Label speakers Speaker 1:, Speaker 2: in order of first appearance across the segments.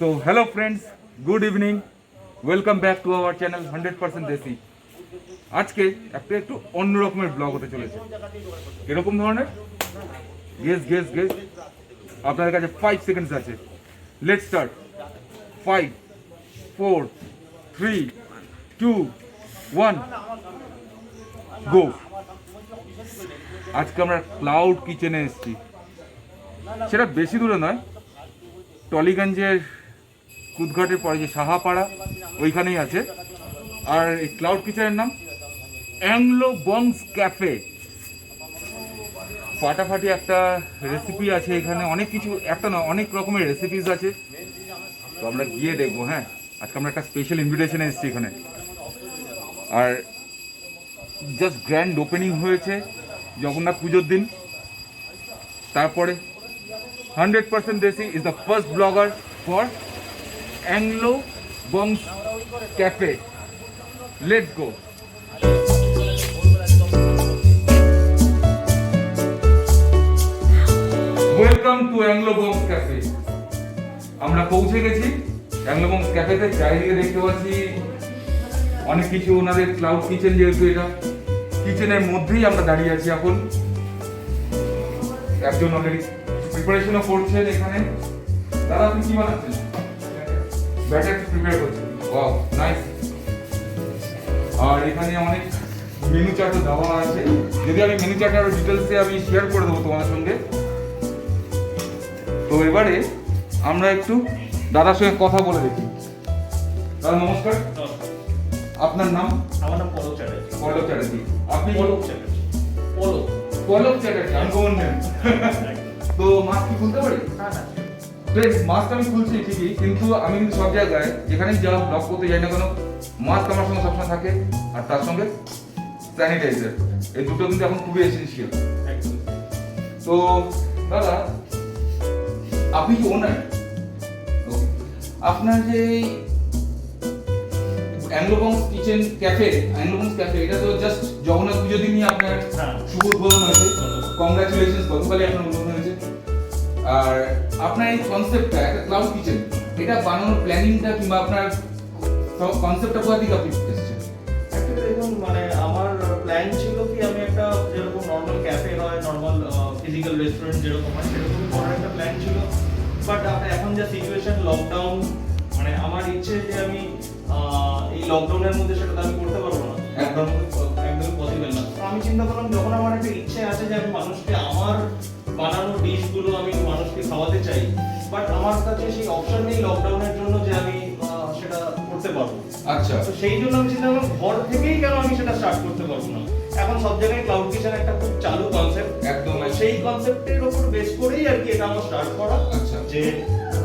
Speaker 1: So hello friends, good evening. Welcome back to our channel 100% দেশি। আজকে একটা একটু অন্য রকমের ব্লগ হতে চলেছে। এরকম ধরনের গেস আপনাদের কাছে 5 সেকেন্ডস আছে। Let's start. 5 4 3 2 1 গো। আজকে আমরা ক্লাউড কিচেনে এসেছি। সেটা বেশি দূরে নয়, টলিগঞ্জের কুদঘাটের পরে যে সাহাপাড়া ওইখানেই আছে। আর এই ক্লাউড কিচেনের নাম অ্যাংলো বংস ক্যাফে। ফাটাফাটি একটা রেসিপি আছে এখানে, অনেক কিছু, একটা না অনেক রকমের রেসিপিস আছে। তো আমরা গিয়ে দেখবো। হ্যাঁ, আজকে আমরা একটা স্পেশাল ইনভিটেশনে এসেছি এখানে। আর জাস্ট গ্র্যান্ড ওপেনিং হয়েছে জগন্নাথ পুজোর দিন। তারপরে 100% Desi is the first blogger for Anglo Bongs Cafe. Let's go. Welcome to Anglo Bongs Cafe. আমরা পৌঁছে গেছি Anglo Bongs Cafe তে। চারিদিকে দেখতে পাচ্ছি অনেক কিছু, ওনাদের ক্লাউড কিচেন, যেহেতু এটা কিচেনের মধ্যেই আমরা দাঁড়িয়ে আছি এখন। একজন অলরেডি প্রিপারেশনও করছেন এখানে। দাদা, আপনি কি বানাচ্ছেন? ব্যাটার প্রিপেয়ার করছেন। Wow, nice. আর এখানে অনেক মেনু চার্টও দেওয়া আছে। যদি আমি মেনু চার্ট আর ডিটেলসে আমি শেয়ার করে দেবো তোমার সঙ্গে। তো এবারে আমরা একটু দাদার সঙ্গে কথা বলে দেখি। দাদা নমস্কার, আপনার নাম?
Speaker 2: আমার নাম পলক চ্যাটার্জি।
Speaker 1: পলক চ্যাটার্জি। আপনি?
Speaker 2: পলক চ্যাটার্জি।
Speaker 1: পলক চ্যাটার্জি, আনকমন নেম। তো মাছ কি খুলতে পারি?
Speaker 2: হ্যাঁ।
Speaker 1: ফ্রেন্ডস, মাস্ক আমি খুলছি ঠিকই, কিন্তু আমি কিন্তু সব জায়গায় যেখানেই যা ব্লগ করতে যাই না কেন, মাস্ক আমার সঙ্গে সবসময় থাকে, আর তার সঙ্গে স্যানিটাইজার। এই দুটো কিন্তু এখন খুবই এসেন্সিয়াল। তো দাদা, আপনি কি ওনার? আপনার যে Anglo Bongs kitchen cafe, Anglo Bongs cafe, এটা তো জাস্ট জগন্নাথ পুজো দিনই আপনার শুভ উদ্বোধন হয়েছে। কংগ্রাচুলেশনস, গতকালই আপনার উদ্বোধন হয়েছে। আর আপনার এই কনসেপ্টটা, একটা ক্লাউড কিচেন, এটা বানানোর প্ল্যানিংটা কিংবা আপনার সব কনসেপ্টটা কোথা থেকে আপনি এসেছেন?
Speaker 2: অ্যাকচুয়ালি দেখুন, মানে আমার প্ল্যান ছিল কি আমি একটা যেরকম নর্মাল ক্যাফে হয়, নর্মাল ফিজিক্যাল রেস্টুরেন্ট যেরকম হয় সেরকম করার একটা প্ল্যান ছিল। বাট এখন যা সিচুয়েশন, লকডাউন, মানে আমার ইচ্ছে যে আমি এই লকডাউনের মধ্যে সেটা আমি করতে পারবো না, একদমই পসিবল না। তো আমি চিন্তা করলাম, যখন আমার একটা ইচ্ছে আছে যে আমি মানুষকে আমার বানানো ডিশগুলো আমি মানুষকে খাওয়াতে চাই, বাট আমার কাছে সেই অপশন নেই লকডাউনের জন্য যে আমি সেটা করতে পারবো।
Speaker 1: আচ্ছা,
Speaker 2: তো সেই জন্য আমি চিন্তা করলাম, ঘর থেকেই কেন আমি সেটা স্টার্ট করতে পারবো না। এখন সব জায়গায় ক্লাউড কিচেন একটা খুব চালু কনসেপ্ট,
Speaker 1: একদম।
Speaker 2: সেই কনসেপ্টের উপর বেস করেই আর কি এটা আমার স্টার্ট করা।
Speaker 1: আচ্ছা,
Speaker 2: যে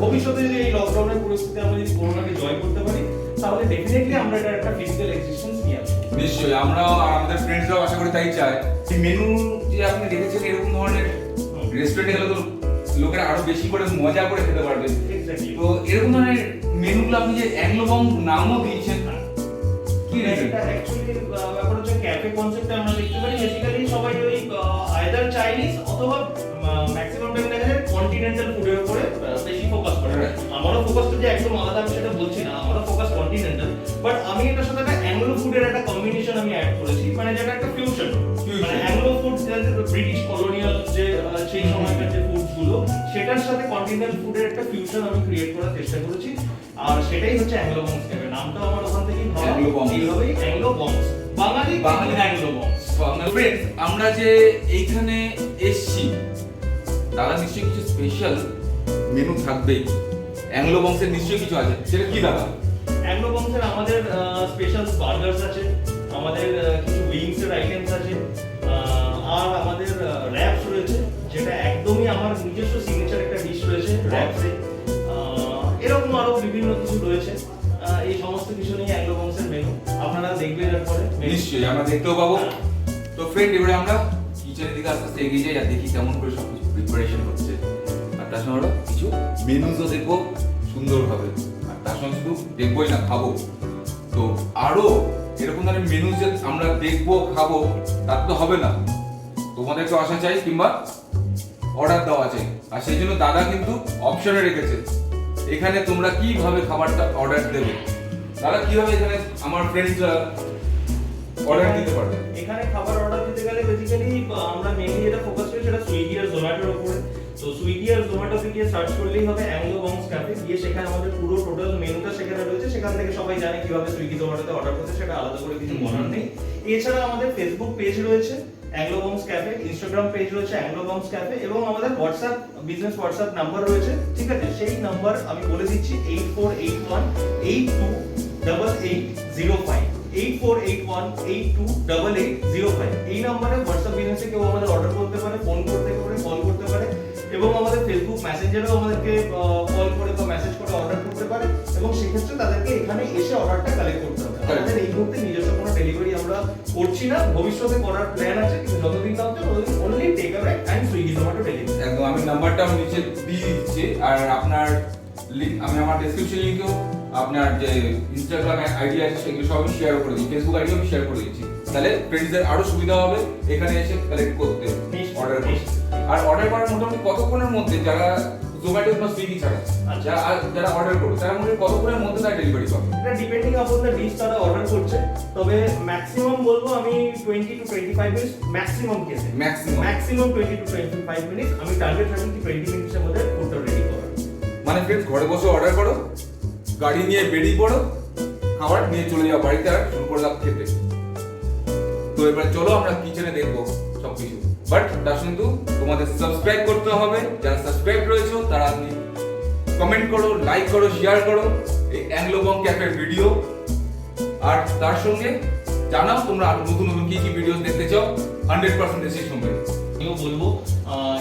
Speaker 2: ভবিষ্যতে যদি এই লকডাউনের পরিস্থিতি আমরা যদি করোনাকে জয় করতে পারি, তাহলে ডেফিনেটলি আমরা এটা একটা ফিজিক্যাল এক্সিস্টেন্স নিয়ে আসবো।
Speaker 1: নিশ্চয়ই, আমরাও আমাদের ফ্রেন্ডসরাও আশা করি তাই চায়। এই মেনু যে আপনি রেখেছেন, এরকম ধরনের রেস্টুরেন্টে গেলে তো লোকেরা আরো বেশি করে মজা করে খেতে পারবে। তো এরকম ধরনের মেনুগুলো আপনি যে অ্যাংলো বংস নামও দিয়েছেন, কি রিজন?
Speaker 2: এটা অ্যাকচুয়ালি ব্যাপার হচ্ছে ক্যাফে কনসেপ্টে আমরা দেখতে পারি বেসিক্যালি সবাই ওই আইদার চাইনিজ অথবা ম্যাক্সিমাম টাইম দেখা যায় কন্টিনেন্টাল ফুডের উপরে বেশি ফোকাস করে। আমারও ফোকাস তো যে একদম আলাদা আমি সেটা বলছি না, আমারও ফোকাস কন্টিনেন্টাল, বাট আমি এটার সাথে একটা অ্যাংলো ফুডের একটা কম্বিনেশন আমি অ্যাড করেছি, মানে যেটা একটা ফিউশন। মানে অ্যাংলো ফুড ব্রিটিশ কলোনিয়াল যে সেই সময়কার যে ফুডগুলো, সেটার সাথে কন্টিনেন্টাল ফুডের একটা ফিউশন আমি ক্রিয়েট করার চেষ্টা করেছি। আর সেটাই হচ্ছে অ্যাংলো বংস ক্যাফে। নামটা আমার ওখান থেকেই
Speaker 1: অ্যাংলো বংস,
Speaker 2: এইভাবেই অ্যাংলো বংস, বাঙালি অ্যাংলো বংস।
Speaker 1: ফ্রেন্ডস, আমরা যে এইখানে এসছি, দাদা নিশ্চয়ই কিছু স্পেশাল মেনু থাকবেই। অ্যাংলো বংসের নিশ্চয়ই কিছু আছে, সেটা কি দাদা?
Speaker 2: অ্যাংলো বংসের আমাদের স্পেশাল বার্গারস আছে, আমাদের কিছু উইংস এর আইটেমস আছে, আর আমাদের র‍্যাপস রয়েছে, যেটা একদমই আমার নিজস্ব সিগনেচার একটা ডিশ রয়েছে র‍্যাপসে। এরকম আরো বিভিন্ন কিছু রয়েছে। এই সমস্ত কিছু নিয়ে অ্যাংলো বংসের মেনু আপনারা দেখবেন এরপরে।
Speaker 1: নিশ্চয়ই আমরা দেখতেও পাবো। তো ফ্রেন্ড, এবারে আমরা কিচেনের দিকে আস্তে আস্তে এগিয়ে যাই আর দেখি কেমন করে সব কিছু প্রিপারেশন হচ্ছে। আর তার সঙ্গে আমরা কিছু মেনুজও দেখবো সুন্দরভাবে। আর তার সঙ্গে শুধু দেখবোই না, খাবো। তো আরো এরকম ধরনের মেনু যে আমরা দেখবো খাবো, তার তো হবে না, তোমাদেরকে আসা চাই কিংবা অর্ডার দেওয়া চাই। আর সেই জন্য দাদা কিন্তু অপশনে রেখেছে এখানে তোমরা কিভাবে খাবারটা অর্ডার দেবে, তারা কিভাবে এখানে আমার ফ্রেন্ডসরা অর্ডার দিতে পারবে?
Speaker 2: এখানে খাবার অর্ডার দিতে গেলে বেসিক্যালি আমরা মেইনলি যেটা ফোকাস করি সেটা সুইগি আর জোম্যাটোর উপরে। তো সুইগি আর জোম্যাটোতে গিয়ে সার্চ করলেই হবে অ্যাংলো বংস ক্যাফে, গিয়ে সেখানে আমাদের পুরো টোটাল মেনুটা সেখানে রয়েছে। সেখান থেকে সবাই জানে কিভাবে সুইগি জোম্যাটোতে অর্ডার করতে, সেটা আলাদা করে কিছু বলার নেই। এছাড়া আমাদের ফেসবুক পেজ রয়েছে Anglo Bongs cafe, Instagram page রয়েছে অ্যাংলো বংস ক্যাফে, এবং আমাদের হোয়াটসঅ্যাপ বিজনেস হোয়াটসঅ্যাপ নাম্বার রয়েছে। ঠিক আছে, সেই নাম্বার আমি বলে দিচ্ছি 8481828805, 8481828805। এই নম্বরে হোয়াটসঅ্যাপ বিজনেসে কেউ আমাদের অর্ডার করতে পারে, ফোন করতে পারে, কল করতে পারে, এবং আমাদের ফেসবুক মেসেঞ্জারেও আমাদেরকে কল করে বা মেসেজ করে অর্ডার করতে পারে, এবং সেক্ষেত্রে তাদেরকে এখানে এসে অর্ডারটা কালেক্ট করতে হবে। আমাদের এই মুহূর্তে নিজস্ব কোনো ডেলিভারি আমরা করছি না, ভবিষ্যতে করার প্ল্যান আছে, কিন্তু যতদিন না হচ্ছে ততদিন only take away and Swiggy Zomato delivery.
Speaker 1: একদম, আমি নাম্বারটাও নিচে দিয়ে দিচ্ছি, আর আপনার লিংক আমি আমার ডেসক্রিপশন লিংকেও আপনার যে ইনস্টাগ্রাম আইডি আছে সেগুলো সব আমি শেয়ার করে দিচ্ছি, ফেসবুক আইডিও আমি শেয়ার করে দিচ্ছি। তাহলে ফ্রেন্ডসদের আরো সুবিধা হবে এখানে এসে কালেক্ট করতে, অর্ডার করতে। আর অর্ডার করার মোটামুটি কতক্ষণের মধ্যে, যারা জোম্যাটো বা সুইগি ছাড়া যারা অর্ডার করবে তারা মোটামুটি কতক্ষণের মধ্যে তারা ডেলিভারি পাবে?
Speaker 2: এটা ডিপেন্ডিং আপন দ্য ডিশ তারা অর্ডার করছে, তবে ম্যাক্সিমাম বলবো আমি 20 to 25 মিনিটস ম্যাক্সিমাম কেসে, ম্যাক্সিমাম 20 to 25 মিনিটস আমি টার্গেট রাখি কি 20 মিনিটসের মধ্যে ফুডটা রেডি করার।
Speaker 1: মানে ফ্রেন্ডস, ঘরে বসে অর্ডার করো, গাড়ি নিয়ে বেরিয়ে পড়ো, খাবার নিয়ে চলে যাও বাড়িতে, আর শুরু করে দাও খেতে। তো এবার চলো আমরা কিচেনে দেখবো সবকিছু, বাট তার কিন্তু তোমাদের সাবস্ক্রাইব করতে হবে। যারা সাবস্ক্রাইব রয়েছে তারা আপনি কমেন্ট করো, লাইক করো, শেয়ার করো এই অ্যাংলো বং ক্যাফের ভিডিও, আর তার সঙ্গে জানাও তোমরা আরো নতুন নতুন কি কি ভিডিও দেখতে চাও 100% দেশির সঙ্গে।
Speaker 2: আমিও বলবো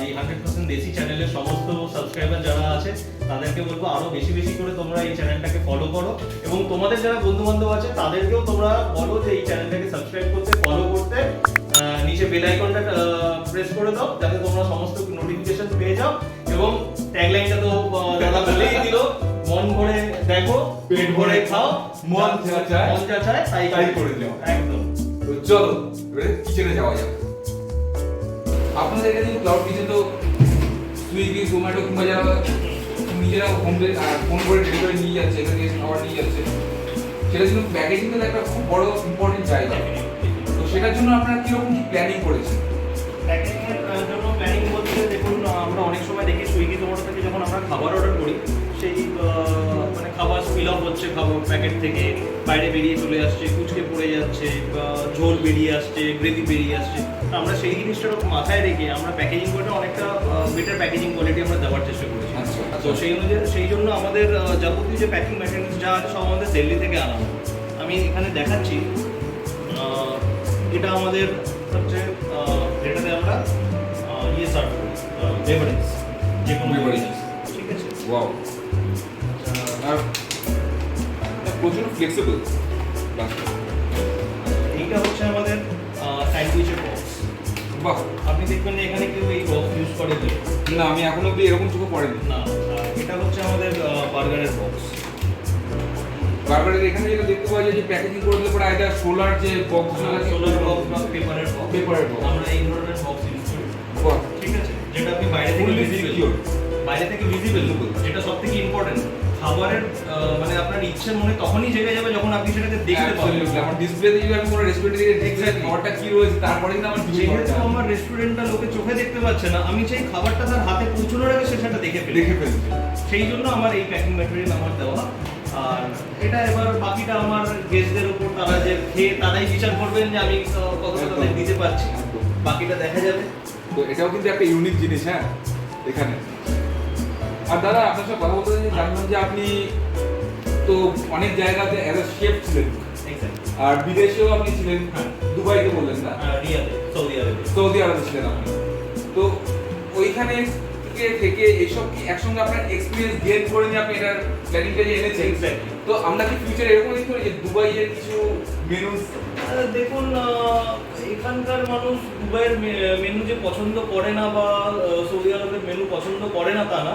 Speaker 2: এই 100% দেশি চ্যানেলের সমস্ত সাবস্ক্রাইবার যারা আছে তাদেরকে বলবো আরো বেশি বেশি করে তোমরা এই চ্যানেলটাকে ফলো করো, এবং তোমাদের যারা বন্ধু বান্ধব আছে তাদেরকেও তোমরা বলো যে এই চ্যানেলটাকে সাবস্ক্রাইব করতে, ফলো করতে, নিচে বেল আইকনটা প্রেস করে দাও যাতে তোমরা সমস্ত নোটিফিকেশন পেয়ে যাও। এবং ট্যাগলাইনটা তো দাদা বলেই দিল, মন ভরে দেখো, পেট ভরে খাও,
Speaker 1: মন যা চায়
Speaker 2: তাই
Speaker 1: করে দিও।
Speaker 2: একদম।
Speaker 1: তো চলো এবারে কিচেনে যাওয়া যাক। আপনাদের এখানে ক্লাউড কিচেন তো সুইগি জোম্যাটো কিংবা যারা নিজেরা হোম ফোন করে ডেলিভারি নিয়ে যাচ্ছে, এখানে এসে খাবার নিয়ে যাচ্ছে, সেটার জন্য প্যাকেজিং তো একটা খুব বড় ইম্পর্টেন্ট জায়গা। তো সেটার জন্য আপনারা কিরকম কি প্ল্যানিং করেছেন?
Speaker 2: প্যাকেজিং এর জন্য প্ল্যানিং বলতে দেখুন, আমরা অনেক সময় দেখি সুইগি জোম্যাটো থেকে যখন আমরা খাবার অর্ডার করি, সেই মানে খাবার স্পিল অফ হচ্ছে, খাবার প্যাকেট থেকে বাইরে বেরিয়ে চলে আসছে, কুচকে পড়ে যাচ্ছে, বা ঝোল বেরিয়ে আসছে, গ্রেভি বেরিয়ে আসছে। তো আমরা সেই জিনিসটা মাথায় রেখে আমরা প্যাকেজিং করে অনেকটা বেটার প্যাকেজিং কোয়ালিটি আমরা দেওয়ার চেষ্টা করেছি। তো সেই অনুযায়ী সেই জন্য আমাদের যাবতীয় যে প্যাকিং ম্যাটেরিয়ালস যা আছে সব আমাদের দিল্লি থেকে আনা হয়। আমি এখানে দেখাচ্ছি, এটা আমাদের হচ্ছে যেটাতে আমরা ইয়ে সার্ভ করি, বেভারেজ, যে কোনো বেভারেজ, ঠিক আছে।
Speaker 1: ওয়াও, আর প্রচুর ফ্লেক্সিবল।
Speaker 2: এইটা হচ্ছে আমাদের স্যান্ডউইচের বক্স।
Speaker 1: বাহ,
Speaker 2: আপনি দেখবেন যে এখানে কেউ এই বক্স ইউজ করে তো
Speaker 1: না, আমি এখনো অব্দি এরকম চোখে পড়েনি।
Speaker 2: না। এটা হচ্ছে আমাদের বার্গারের বক্স।
Speaker 1: বার্গারের এখানে যেটা দেখতে পাওয়া যায় যে প্যাকেজিং করে দিলে পরে আইদার সোলার যে বক্স আছে,
Speaker 2: সোলার বক্স বা পেপারের বক্স, আমরা এই ধরনের বক্স ইউজ করি।
Speaker 1: বাহ,
Speaker 2: ঠিক আছে, যেটা আপনি বাইরে থেকে ভিজিবল, যেটা সবথেকে ইম্পর্টেন্ট। খাবারের মানে আপনার ইচ্ছে মনে তখনই জেগে যাবে যখন আপনি সেটাকে দেখতে পাবেন।
Speaker 1: আমার ডিসপ্লেতে যদি আমি কোনো রেস্টুরেন্টে গিয়ে দেখছি খাবারটা কি রয়েছে, তারপরে কিন্তু আমার
Speaker 2: যেহেতু আমার রেস্টুরেন্টটা লোকে চোখে দেখতে পাচ্ছে না, আমি চাই খাবারটা তার হাতে পৌঁছানোর আগে সে সেটা দেখে ফেলছে। সেই জন্য আমার এই প্যাকিং ম্যাটেরিয়াল আমার দেওয়া। আর এটা এবার বাকিটা আমার গেস্টদের উপর, তারা যে খেয়ে তারাই বিচার করবেন যে আমি কতটা তাদের দিতে পারছি, বাকিটা দেখা যাবে।
Speaker 1: তো এটাও কিন্তু একটা ইউনিক জিনিস, হ্যাঁ এখানে। আর দাদা আপনার সাথে কথা বলতে জানলাম যে আপনি তো অনেক জায়গাতে অ্যাজ এ শেফ ছিলেন, আর বিদেশেও আপনি ছিলেন। দুবাইতে বললেন না?
Speaker 2: রিয়াদে,
Speaker 1: সৌদি আরবে ছিলেন আপনি। তো ওইখানে থেকে এইসব কি একসঙ্গে আপনার এক্সপিরিয়েন্স গেইন করে নিয়ে আপনি এটার প্ল্যানিংটা যে এনেছেন। তো আমরা কি ফিউচারে এরকম দেখতে পারি যে দুবাইয়ের কিছু মেনু?
Speaker 2: দেখুন, এখানকার মানুষ দুবাইয়ের মেনু যে পছন্দ করে না বা সৌদি আরবের মেনু পছন্দ করে না তা না।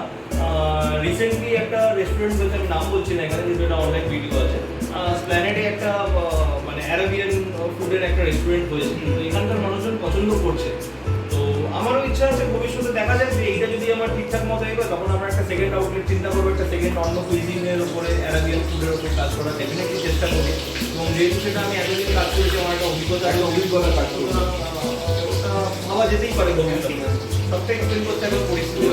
Speaker 2: রিসেন্টলি একটা রেস্টুরেন্ট হয়েছে, আমি নাম বলছি না এখানে, যেহেতু একটা অনলাইন ভিডিও আছে, স্প্ল্যানেডে একটা মানে অ্যারাবিয়ান ফুডের একটা রেস্টুরেন্ট হয়েছে, তো এখানকার মানুষজন পছন্দ করছে। তো আমারও ইচ্ছা আছে ভবিষ্যতে দেখা যায় যে এইটা যদি আমার ঠিকঠাক মতো এগোয় তখন আমরা একটা সেকেন্ড আউটলেট চিন্তা করবো, একটা সেকেন্ড অন্য কুইজিনের উপরে, অ্যারাবিয়ান ফুডের উপরে কাজ করার ডেফিনেটলি চেষ্টা করি। এবং যেহেতু সেটা আমি এতদিন কাজ করেছি, আমার একটা অভিজ্ঞতা কাজ করবো, ভাবা যেতেই পারে ভবিষ্যতে। সবটাই ডিপেন্ড করছে এখন পরিস্থিতি,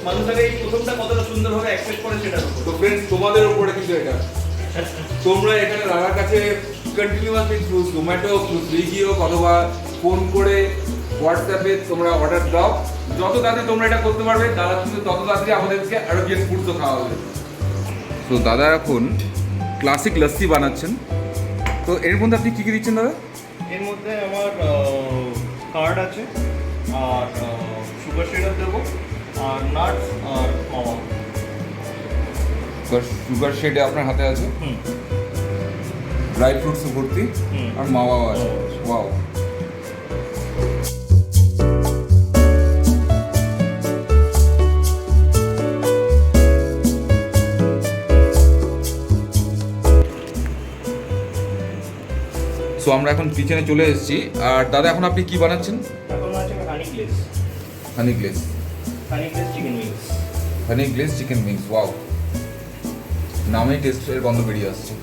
Speaker 2: মানুষ আগে এই প্রথমটা কতটা সুন্দরভাবে অ্যাকসেপ্ট করে সেটার উপর।
Speaker 1: তো ফ্রেন্ডস, তোমাদের উপরে কিন্তু এটা, তোমরা এখানে দাদার কাছে continuously through Zomato, through Swiggy হোক অথবা ফোন করে হোয়াটসঅ্যাপে তোমরা অর্ডার দাও, যত তাড়াতাড়ি তোমরা এটা করতে পারবে দাদা কিন্তু তত তাড়াতাড়ি আমাদেরকে আরবিয়ান ফুড তো খাওয়া হবে। তো দাদা এখন ক্লাসিক লস্যি বানাচ্ছেন। তো এর মধ্যে আপনি কী কী দিচ্ছেন দাদা?
Speaker 2: এর মধ্যে আমার কার্ড আছে, আর সুগার সিরাপ দেবো, আর নাটস, আর মাওয়া।
Speaker 1: সুগার শেডে আপনার হাতে আছে, ড্রাই ফ্রুটস ভর্তি, আর মাওয়াও আছে। ওয়াও। সো আমরা এখন কিচেনে চলে এসেছি। আর দাদা এখন আপনি কি বানাচ্ছেন?
Speaker 2: এখন আছে হানি গ্লেজ।
Speaker 1: হানি গ্লেজ,
Speaker 2: হানি গ্লেজ চিকেন উইংস।
Speaker 1: হানি গ্লেজ চিকেন উইংস। ওয়াও, নামেই টেস্টের গন্ধ বেরিয়ে আসছে।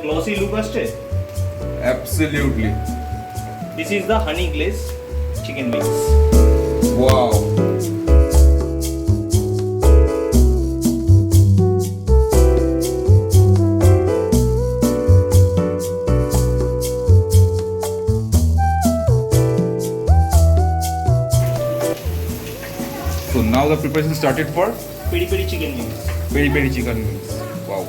Speaker 2: গ্লসি লুক আসছে।
Speaker 1: Absolutely.
Speaker 2: This is the honey glaze chicken wings.
Speaker 1: Wow. So now the preparation started for
Speaker 2: Peri peri chicken wings.
Speaker 1: peri peri chicken wings. Wow.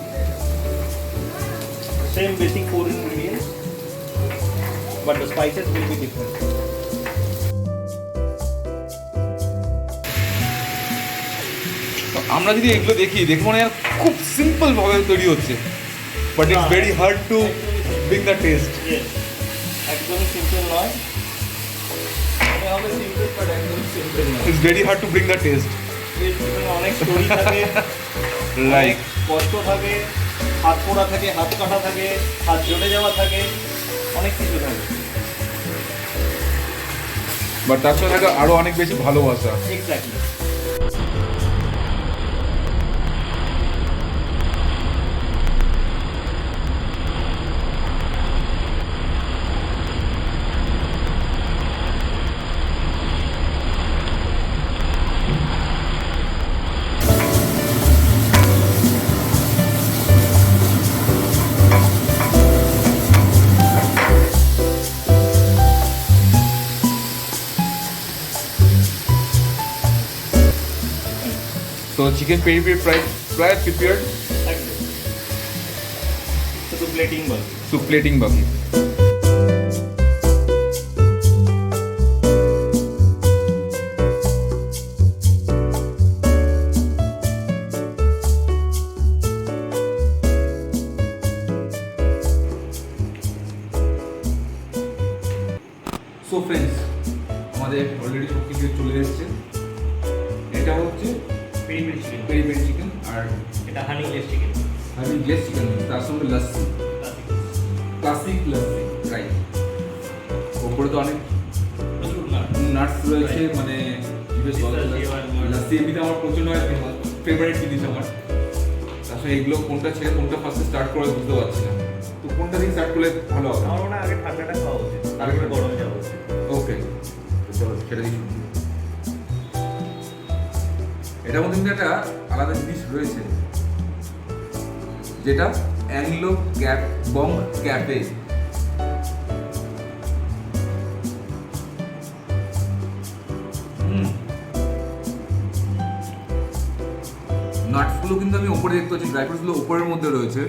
Speaker 2: Same basic 4 ingredients, but the spices will be different.
Speaker 1: আমরা যদি এগুলো দেখি মনে হয় খুব simple ভাবে তৈরি হচ্ছে, but it's very hard to bring the test.
Speaker 2: Yes, একদমই সিম্পল নয়। মনে হবে সিম্পল, বাট একদমই সিম্পল নয়।
Speaker 1: It's very hard to bring the test.
Speaker 2: এর পিছনে অনেক স্টোরি থাকে,
Speaker 1: লাইক
Speaker 2: কষ্ট থাকে, হাত পোড়া থাকে, হাত কাটা থাকে, হাত জ্বলে যাওয়া থাকে, অনেক কিছু থাকে।
Speaker 1: বাট তার সাথে থাকে আরো অনেক বেশি ভালোবাসা।
Speaker 2: Exactly.
Speaker 1: So chicken peri peri fried prepared.
Speaker 2: একদম। শুধু প্লেটিং বল।
Speaker 1: So plating বাকি। So friends, আমাদের অলরেডি সব কিছু চলে এসেছে। এটা হচ্ছে
Speaker 2: peri peri chicken.
Speaker 1: Peri peri chicken, আর
Speaker 2: এটা honey glaze chicken.
Speaker 1: Honey glaze chicken, তার সঙ্গে লস্যি, ক্লাসিক লস্যি, রাইট। ওপরে তো অনেক
Speaker 2: প্রচুর না।
Speaker 1: নাটস রয়েছে, মানে লস্যি এমনিতে আমার প্রচন্ড ফেভারিট জিনিস আমার। তার সঙ্গে এগুলো কোনটা ছেড়ে কোনটা ফার্স্টে স্টার্ট করে বুঝতে পারছি না। তো কোনটা দিয়ে স্টার্ট করলে ভালো হবে?
Speaker 2: আমার মনে হয় আগে ঠান্ডাটা খাওয়া উচিত, তারপরে গরমে যাওয়া উচিত।
Speaker 1: ওকে, চলো সেটা দিয়ে শুরু করি। এটার মধ্যে কিন্তু একটা আলাদা জিনিস রয়েছে, যেটা অ্যাংলো ক্যাপ বং ক্যাফে। নাটসগুলো কিন্তু আমি ওপরে দেখতে পাচ্ছি, ড্রাই ফ্রুটসগুলো ওপরের মধ্যে রয়েছে,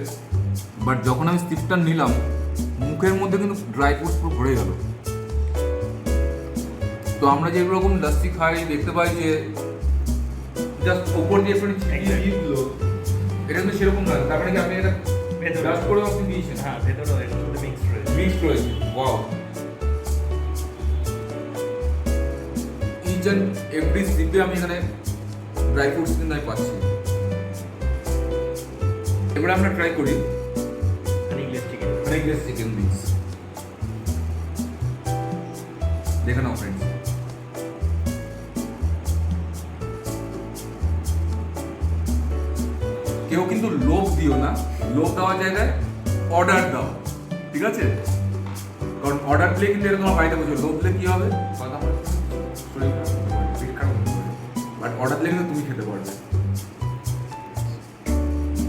Speaker 1: বাট যখন আমি স্টিপটা নিলাম মুখের মধ্যে কিন্তু ড্রাই ফ্রুটস পুরো ভরে গেল। তো আমরা যে রকম লস্যি খাই দেখতে পাই যে জাস্ট উপর দিয়ে একটু চিনি দিয়ে
Speaker 2: Exactly.
Speaker 1: দিল, এটা কিন্তু সেরকম না, তার মানে কি আপনি এটা
Speaker 2: ভেতরে
Speaker 1: ব্রাশ করেও আপনি দিয়েছেন?
Speaker 2: হ্যাঁ ভেতরেও এর সাথে মিক্সড রয়েছে।
Speaker 1: মিক্সড রয়েছে, ওয়াও। ইচ অ্যান্ড এভরি সিপে আমি এখানে ড্রাই ফ্রুটস কিন্তু আমি পাচ্ছি। এবারে আমরা ট্রাই করি
Speaker 2: English chicken.
Speaker 1: Honey glaze chicken wings. দেখে নাও ফ্রেন্ডস, কেউ কিন্তু লোভ দিও না, লোভ দেওয়ার জায়গায় অর্ডার দাও, ঠিক আছে? কারণ অর্ডার দিলে কিন্তু এটা তোমার বাড়িতে বসে, লোভ দিলে কি হবে, শরীর খারাপ হতে পারে, পেট খারাপ হতে পারে, বাট অর্ডার দিলে কিন্তু তুমি খেতে পারবে।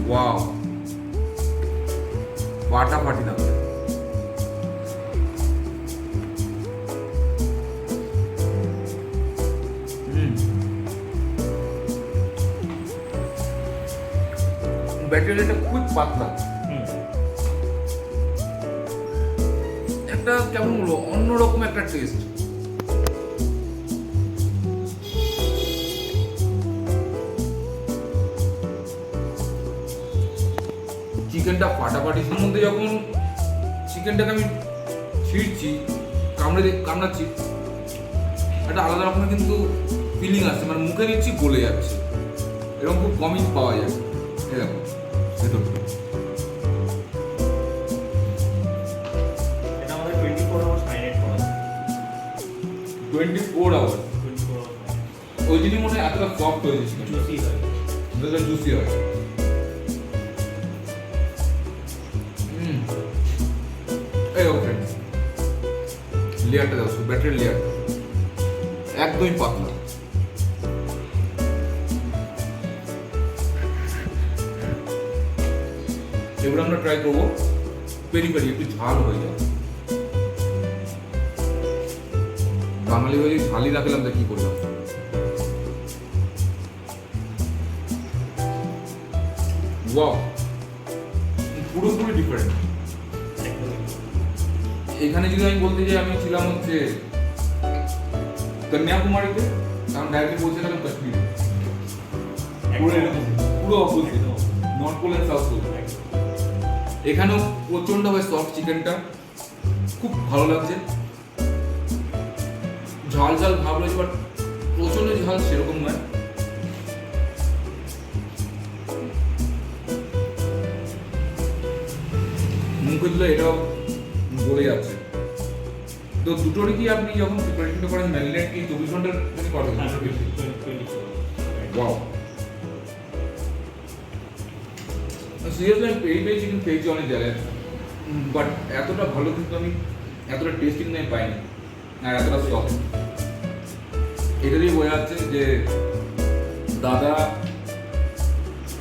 Speaker 1: ওয়াও, ফাটাফাটি দাও। ব্যাটারিটা খুব পাতলা, একটা কেমন হলো অন্যরকম একটা টেস্ট। চিকেনটা ফাটাফাটি, তার মধ্যে যখন চিকেনটাকে আমি ছিঁড়ছি, কামড়াচ্ছি, একটা আলাদা রকমের কিন্তু ফিলিং আসছে, মানে মুখে দিচ্ছি গলে যাচ্ছে, এরকম খুব কমই পাওয়া যায়। এই দেখো ভেতরটা,
Speaker 2: এটা আমাদের 24 আওয়ার্স ম্যারিনেট করা আছে।
Speaker 1: 24 আওয়ার্স,
Speaker 2: 24 আওয়ার্স
Speaker 1: ওই জন্যই মনে হয় এতটা সফট হয়েছে চিকেন,
Speaker 2: জুসি হয়।
Speaker 1: এতটা জুসি হয়। এই দেখো ফ্রেন্ডস, লেয়ারটা দেখো, ব্যাটারির লেয়ারটা একদমই পাতলা। এবার আমরা ট্রাই করবো পেরি পেরি, একটু ঝাল হয়ে যায়। বাঙালি হয়ে ঝালই রাখলাম, তা কি করলাম। ওয়াও, পুরোপুরি ডিফারেন্ট। এখানে যদি আমি বলতে যাই, আমি ছিলাম হচ্ছে কন্যাকুমারীতে, কারণ ডাইরেক্টলি বলতে গেলাম কাশ্মীরে, পুরো opposite, north pole and south pole. এখানেও প্রচন্ডভাবে সফট চিকেনটা, খুব ভালো লাগছে। ঝাল ঝাল ভাব রয়েছে, বাট প্রচন্ড ঝাল সেরকম নয়। মুখে দিলে এটাও গলে যাচ্ছে। তো দুটোরই কি আপনি যখন প্রিপারেশনটা করেন, ম্যারিনেট কি 24 ঘন্টার জন্য করেন? ওয়াও, সিরিয়াসলি আমি পেরি পেরি চিকেন খেয়েছি অনেক জায়গায়, বাট এতটা ভালো কিন্তু আমি, এতটা টেস্টি কিন্তু আমি পাইনি, আর এতটা সফট। এটা দিয়ে বোঝা যাচ্ছে যে দাদা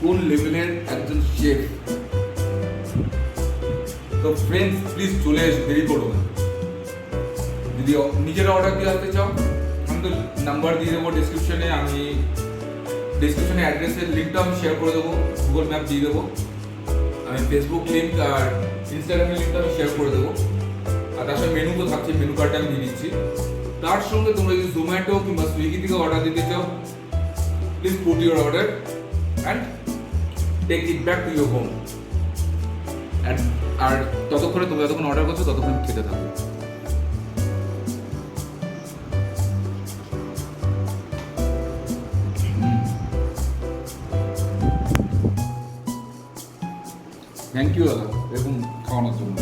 Speaker 1: কোন লেভেলের একজন শেফ। তো ফ্রেন্ডস প্লিজ চলে এসে দেরি করো না। যদি নিজেরা অর্ডার দিয়ে আসতে চাও, আমি তো নাম্বার দিয়ে দেবো ডিসক্রিপশনে, আমি ডিসক্রিপশনে অ্যাড্রেসের লিঙ্কটা আমি শেয়ার করে দেবো, গুগল ম্যাপ দিয়ে দেবো, আমি ফেসবুক লিঙ্ক আর ইনস্টাগ্রামের লিঙ্কটা আমি শেয়ার করে দেবো, আর তার সাথে মেনু তো থাকছে, মেনু কার্ডটা আমি দিয়ে দিচ্ছি। তার সঙ্গে তোমরা যদি জোম্যাটো কিংবা সুইগি থেকে অর্ডার দিতে চাও, please put your order and take it back to your home. আর ততক্ষণে তুমি যতক্ষণ অর্ডার করছো ততক্ষণ খেতে থাকো। থ্যাংক ইউ দাদা এরকম খাওয়ানোর জন্য।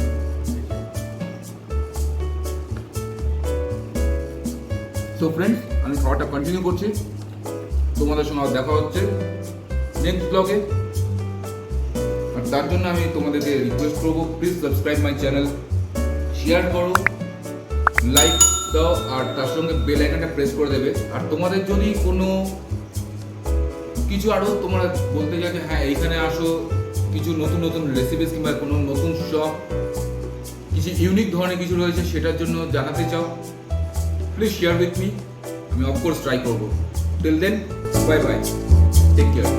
Speaker 1: তো ফ্রেন্ডস, আমি খাওয়াটা কন্টিনিউ করছি, তোমাদের সঙ্গে দেখা হচ্ছে নেক্সট ব্লগে। আর তার জন্য আমি তোমাদেরকে রিকোয়েস্ট করবো, please subscribe my channel, share করো, লাইক দাও, আর তার সঙ্গে বেল আইকনটা প্রেস করে দেবে। আর তোমাদের যদি কোনো কিছু আরও তোমরা বলতে চাও যে হ্যাঁ এইখানে আসো, কিছু নতুন নতুন রেসিপিস কিংবা কোনো নতুন শপ, কিছু ইউনিক ধরনের কিছু রয়েছে সেটার জন্য জানাতে চাও, প্লিজ শেয়ার উইথ মি, আমি অফকোর্স ট্রাই করবো। Till then, bye bye, take care.